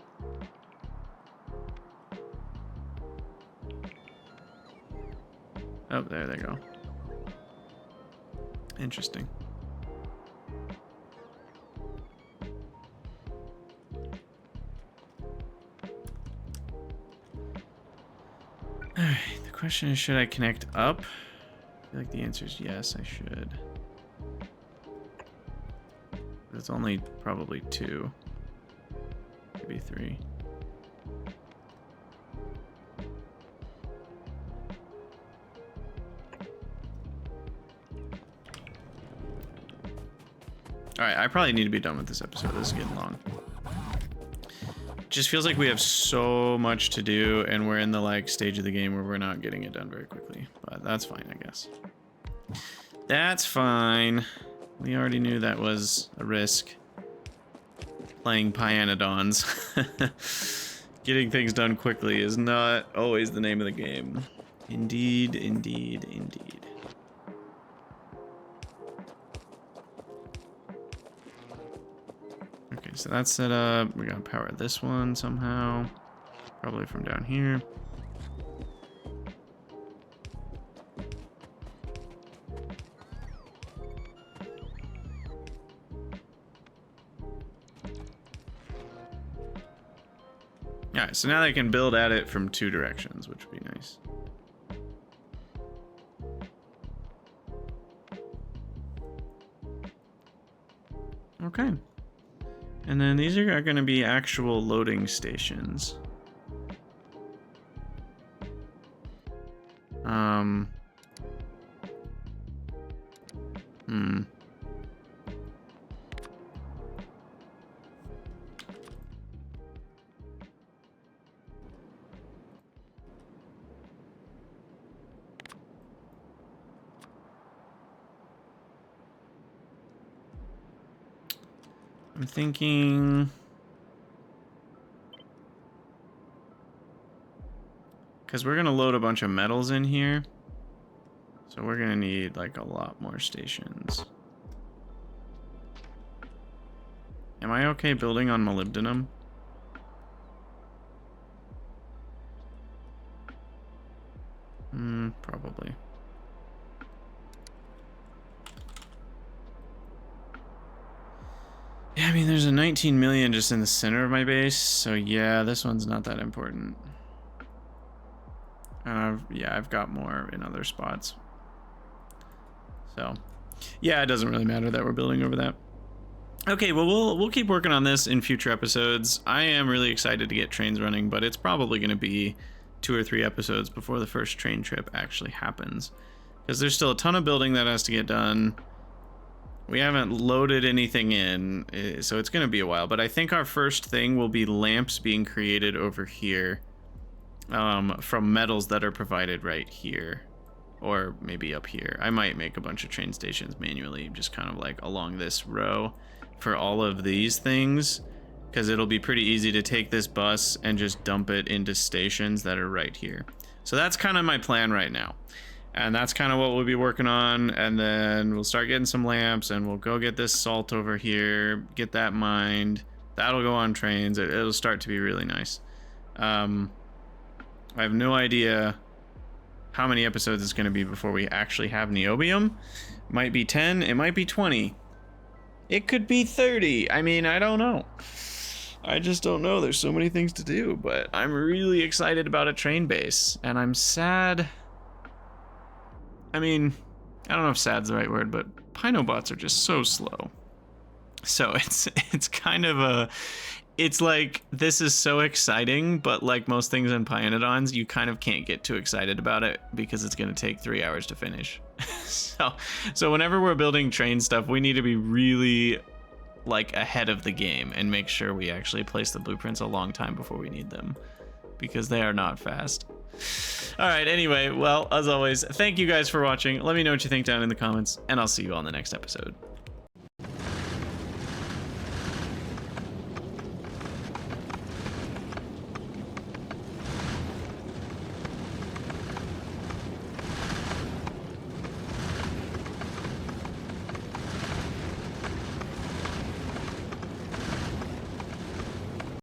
A: Oh, there they go. Interesting. Alright, the question is, should I connect up feel like the answer is yes, I should. It's only probably 2. Maybe 3. Alright, I probably need to be done with this episode. This is getting long. Just feels like we have so much to do, and we're in the like stage of the game where we're not getting it done very quickly. But that's fine, I guess. That's fine. We already knew that was a risk. Playing pyanodons. Getting things done quickly is not always the name of the game. Indeed, indeed, indeed. Okay, so that's set up. We gotta power this one somehow. Probably from down here. Alright, so now they can build at it from 2 directions, which would be nice. Okay. And then these are going to be actual loading stations. I'm thinking... because we're going to load a bunch of metals in here. So we're going to need like a lot more stations. Am I okay building on molybdenum? Probably. Yeah, I mean, there's a 19 million just in the center of my base, so yeah, this one's not that important. Yeah, I've got more in other spots. So, yeah, it doesn't really matter that we're building over that. Okay, well, we'll keep working on this in future episodes. I am really excited to get trains running, but it's probably going to be 2 or 3 episodes before the first train trip actually happens. Because there's still a ton of building that has to get done. We haven't loaded anything in, so it's going to be a while. But I think our first thing will be lamps being created over here from metals that are provided right here. Or maybe up here. I might make a bunch of train stations manually, just kind of like along this row for all of these things. Because it'll be pretty easy to take this bus and just dump it into stations that are right here. So that's kind of my plan right now. And that's kind of what we'll be working on. And then we'll start getting some lamps and we'll go get this salt over here, get that mined. That'll go on trains. It'll start to be really nice. I have no idea how many episodes it's going to be before we actually have niobium. It might be 10, it might be 20. It could be 30. I mean, I don't know. I just don't know. There's so many things to do, but I'm really excited about a train base. And I'm sad. I mean, I don't know if sad's the right word, but Pinobots are just so slow. So it's kind of a, it's like, this is so exciting, but like most things in pyanodons, you kind of can't get too excited about it because it's going to take 3 hours to finish. So whenever we're building train stuff, we need to be really like ahead of the game and make sure we actually place the blueprints a long time before we need them, because they are not fast. All right, anyway, well, as always, thank you guys for watching. Let me know what you think down in the comments, and I'll see you on the next episode.